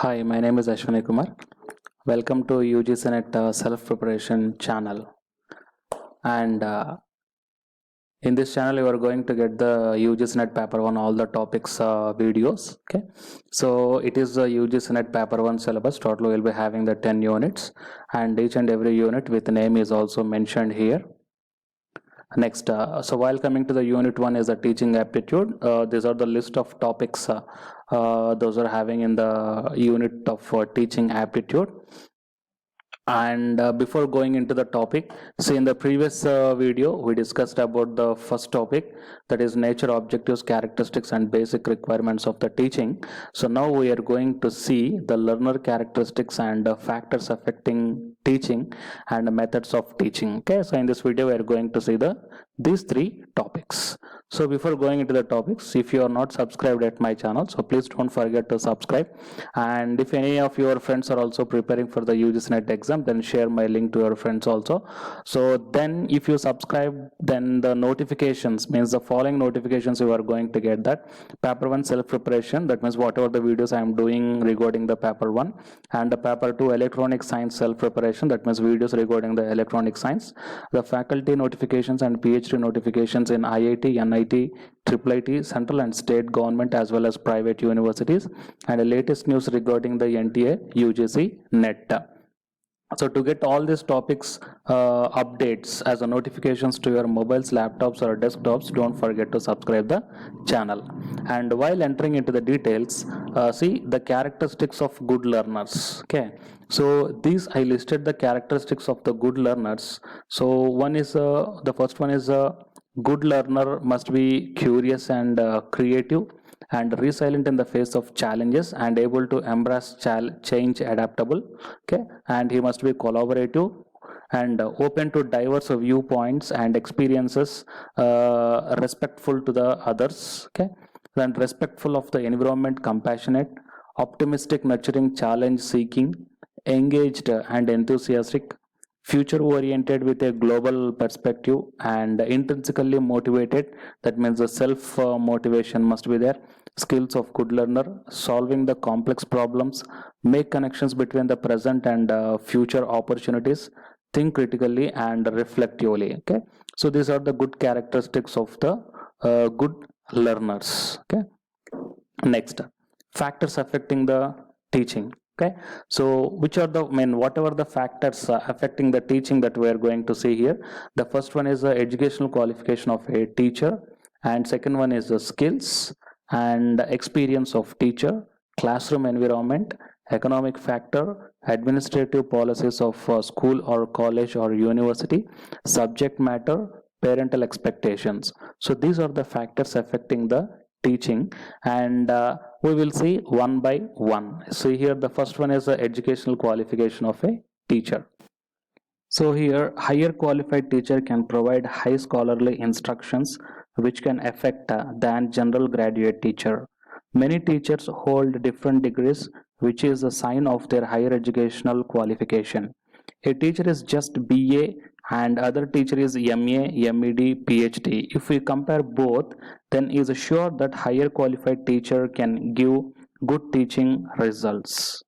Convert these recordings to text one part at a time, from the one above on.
Hi, my name is Ashwani Kumar. Welcome to UGCNet self-preparation channel. And in this channel, you are going to get the UGCNet paper 1, all the topics videos. Okay. So it is the UGCNet paper 1 syllabus. Total we'll be having the 10 units, and each and every unit with name is also mentioned here. Next, so while coming to the unit 1 is the teaching aptitude. These are the list of topics those are having in the unit of teaching aptitude. And before going into the topic, see, in the previous video we discussed about the first topic, that is nature, objectives, characteristics and basic requirements of the teaching. So now we are going to see the learner characteristics and factors affecting teaching and methods of teaching. Okay, so in this video we are going to see these three topics. So before going into the topics, if you are not subscribed at my channel, so please don't forget to subscribe. And if any of your friends are also preparing for the UGCNet exam, then share my link to your friends also. So then if you subscribe, then the notifications, means the following notifications you are going to get: that paper 1 self preparation, that means whatever the videos I am doing regarding the paper 1, and the paper 2 electronic science self preparation, that means videos regarding the electronic science, the faculty notifications and PhD notifications in IIT, NIT, IIIT, central and state government as well as private universities, and the latest news regarding the NTA, UGC, NET. So to get all these topics updates as a notifications to your mobiles, laptops or desktops, don't forget to subscribe the channel. And while entering into the details, see the characteristics of good learners. Okay, so these I listed the characteristics of the good learners. So one is the first one is a good learner must be curious and creative and resilient in the face of challenges and able to embrace change, adaptable. Okay, and he must be collaborative and open to diverse viewpoints and experiences, respectful to the others. Okay, and respectful of the environment, compassionate, optimistic, nurturing, challenge seeking, engaged and enthusiastic, future oriented with a global perspective, and intrinsically motivated, that means the self motivation must be there. Skills of good learner: solving the complex problems, make connections between the present and future opportunities, think critically and reflectively. Okay, so these are the good characteristics of the good learners. Okay, next, factors affecting the teaching. Okay, so which are the main, whatever the factors affecting the teaching that we are going to see here. The first one is the educational qualification of a teacher, and second one is the skills and experience of teacher, classroom environment, economic factor, administrative policies of school or college or university, subject matter, parental expectations. So these are the factors affecting the teaching, and we will see one by one. So here the first one is the educational qualification of a teacher. So here, higher qualified teacher can provide high scholarly instructions which can affect than general graduate teacher. Many teachers hold different degrees, which is a sign of their higher educational qualification. A teacher is just BA and other teacher is MA, MEd, PhD. If we compare both, then is sure that higher qualified teacher can give good teaching results.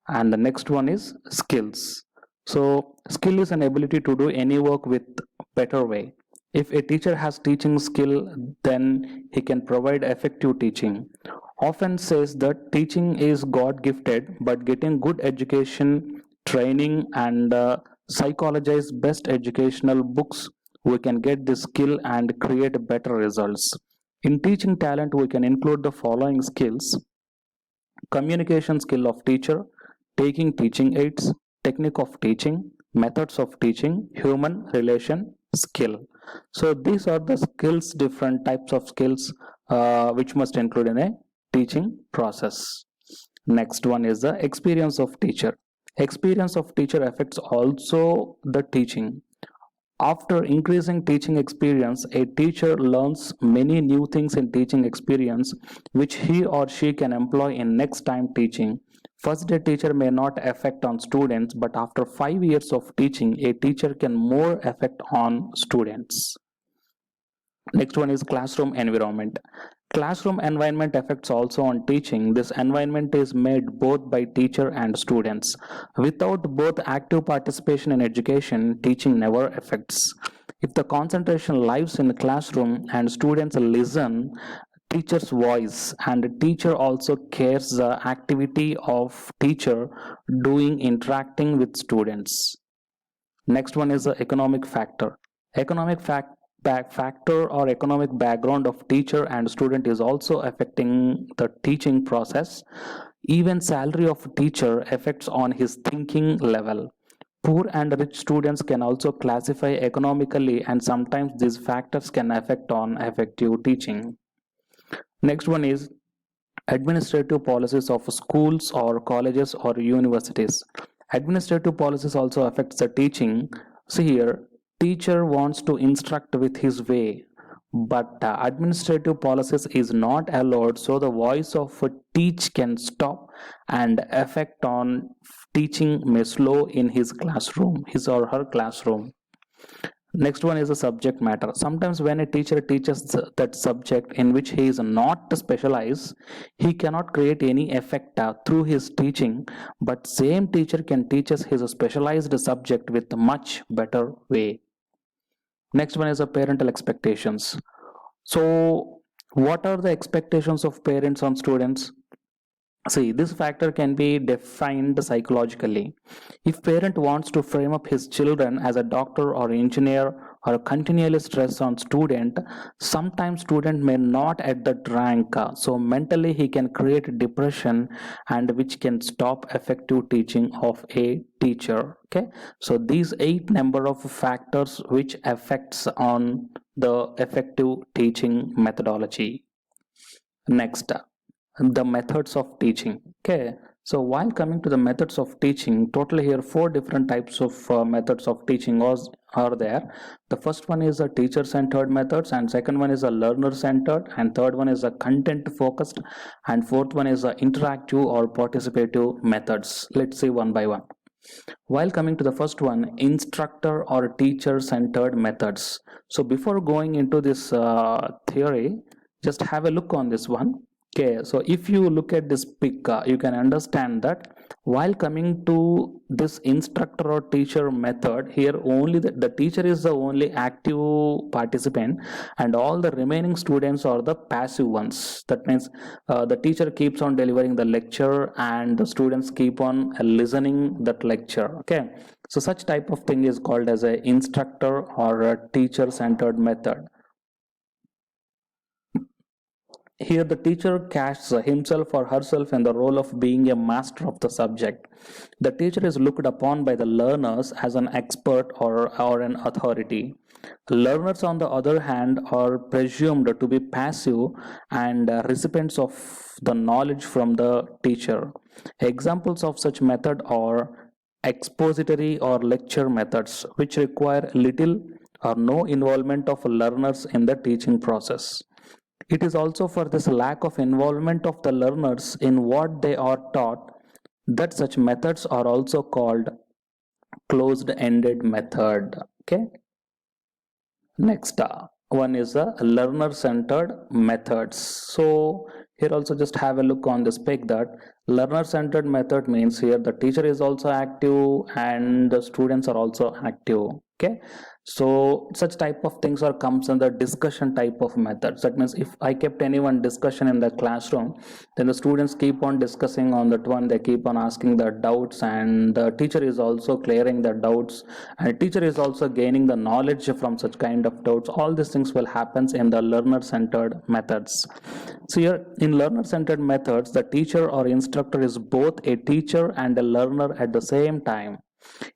And the next one is skills. So skill is an ability to do any work with better way. If a teacher has teaching skill, then he can provide effective teaching. Often says that teaching is God gifted, but getting good education, training and psychologize best educational books, we can get this skill and create better results. In teaching talent, we can include the following skills: communication skill of teacher, taking teaching aids, technique of teaching, methods of teaching, human relation skill. So these are the skills, different types of skills which must include in a teaching process. Next one is the experience of teacher. Experience of teacher affects also the teaching. After increasing teaching experience, a teacher learns many new things in teaching experience which he or she can employ in next time teaching. First day teacher may not affect on students, but after 5 years of teaching, a teacher can more affect on students. Next one is classroom environment. Classroom environment affects also on teaching. This environment is made both by teacher and students. Without both active participation in education, teaching never affects. If the concentration lies in the classroom and students listen teacher's voice, and the teacher also cares the activity of teacher doing interacting with students. Next one is the economic factor. Economic factor or economic background of teacher and student is also affecting the teaching process. Even salary of teacher affects on his thinking level. Poor and rich students can also classify economically, and sometimes these factors can affect on effective teaching. Next one is administrative policies of schools or colleges or universities. Administrative policies also affects the teaching. See here, teacher wants to instruct with his way, but administrative policies is not allowed, so the voice of a teach can stop, and effect on teaching may slow in his classroom, his or her classroom. Next one is the subject matter. Sometimes when a teacher teaches that subject in which he is not specialized, he cannot create any effect through his teaching, but same teacher can teach us his specialized subject with a much better way. Next one is the parental expectations. So what are the expectations of parents on students? See, this factor can be defined psychologically. If parent wants to frame up his children as a doctor or engineer or continually stress on student, sometimes student may not at that rank. So mentally he can create depression, and which can stop effective teaching of a teacher. Okay. So these 8 number of factors which affects on the effective teaching methodology. Next, the methods of teaching. Okay, so while coming to the methods of teaching, totally here 4 different types of methods of teaching are there. The first one is a teacher centered methods, and second one is a learner centered, and third one is a content focused, and fourth one is a interactive or participative methods. Let's see one by one. While coming to the first one, instructor or teacher centered methods. So before going into this theory, just have a look on this one. Okay, so if you look at this pic, you can understand that while coming to this instructor or teacher method, here only the teacher is the only active participant, and all the remaining students are the passive ones. That means the teacher keeps on delivering the lecture, and the students keep on listening that lecture. Okay, so such type of thing is called as a instructor or a teacher centered method. Here the teacher casts himself or herself in the role of being a master of the subject. The teacher is looked upon by the learners as an expert or an authority. Learners, on the other hand, are presumed to be passive and recipients of the knowledge from the teacher. Examples of such method are expository or lecture methods, which require little or no involvement of learners in the teaching process. It is also for this lack of involvement of the learners in what they are taught that such methods are also called closed-ended method. Okay. Next one is a learner-centered methods. So here also just have a look on this pic that learner-centered method means here the teacher is also active and the students are also active. Okay, so such type of things are comes in the discussion type of methods. That means if I kept anyone discussion in the classroom, then the students keep on discussing on that one, they keep on asking the doubts, and the teacher is also clearing the doubts, and teacher is also gaining the knowledge from such kind of doubts. All these things will happen in the learner centered methods. So here in learner centered methods, the teacher or instructor is both a teacher and a learner at the same time.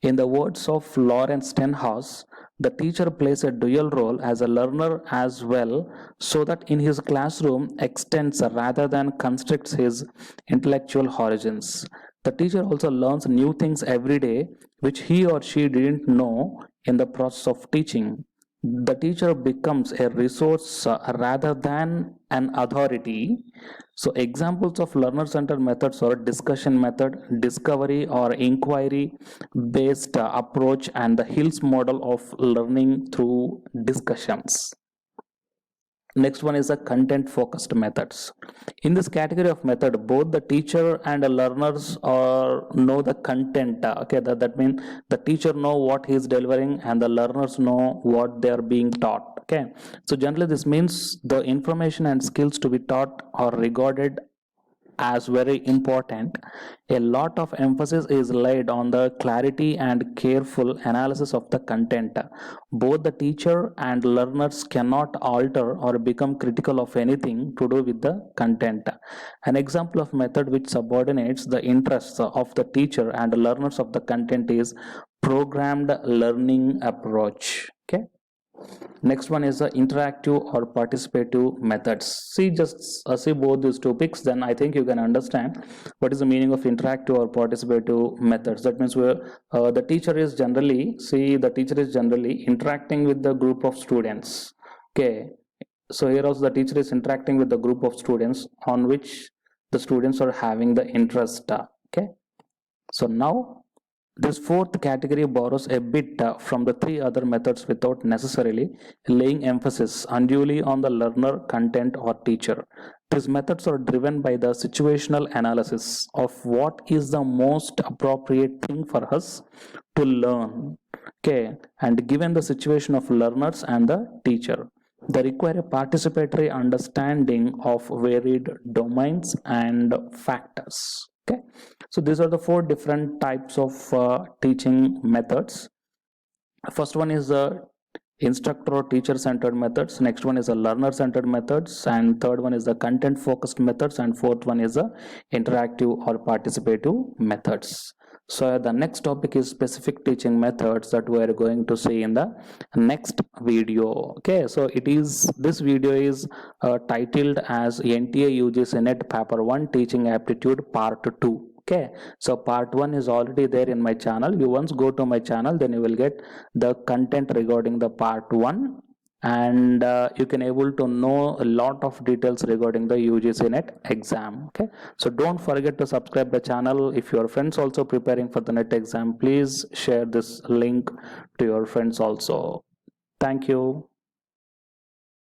In the words of Lawrence Stenhouse, the teacher plays a dual role as a learner as well, so that in his classroom extends rather than constricts his intellectual horizons. The teacher also learns new things every day which he or she didn't know in the process of teaching. The teacher becomes a resource rather than an authority. So examples of learner-centered methods are discussion method, discovery or inquiry based approach, and the Hills model of learning through discussions. Next one is the content focused methods. In this category of method, both the teacher and the learners know the content. Okay, that means the teacher know what he is delivering and the learners know what they are being taught. Okay, so generally this means the information and skills to be taught are regarded as very important. A lot of emphasis is laid on the clarity and careful analysis of the content. Both the teacher and learners cannot alter or become critical of anything to do with the content. An example of method which subordinates the interests of the teacher and learners of the content is programmed learning approach. Okay. Next one is the interactive or participative methods. See both these topics, then I think you can understand what is the meaning of interactive or participative methods. That means the teacher is generally interacting with the group of students. Okay, so here also the teacher is interacting with the group of students on which the students are having the interest. Okay, so now this fourth category borrows a bit from the three other methods without necessarily laying emphasis unduly on the learner, content, or teacher. These methods are driven by the situational analysis of what is the most appropriate thing for us to learn. Okay, and given the situation of learners and the teacher, they require a participatory understanding of varied domains and factors. Okay, so these are the four different types of teaching methods. First one is the instructor or teacher centered methods. Next one is the learner centered methods, and third one is the content focused methods, and fourth one is the interactive or participative methods. So the next topic is specific teaching methods that we are going to see in the next video. Okay, so this video is titled as NTA UGC NET Paper 1 Teaching Aptitude Part 2. Okay, so part 1 is already there in my channel. You once go to my channel, then you will get the content regarding the part 1, and you can able to know a lot of details regarding the UGC NET exam. Okay, so don't forget to subscribe the channel. If your friends also preparing for the NET exam, please share this link to your friends also. Thank you.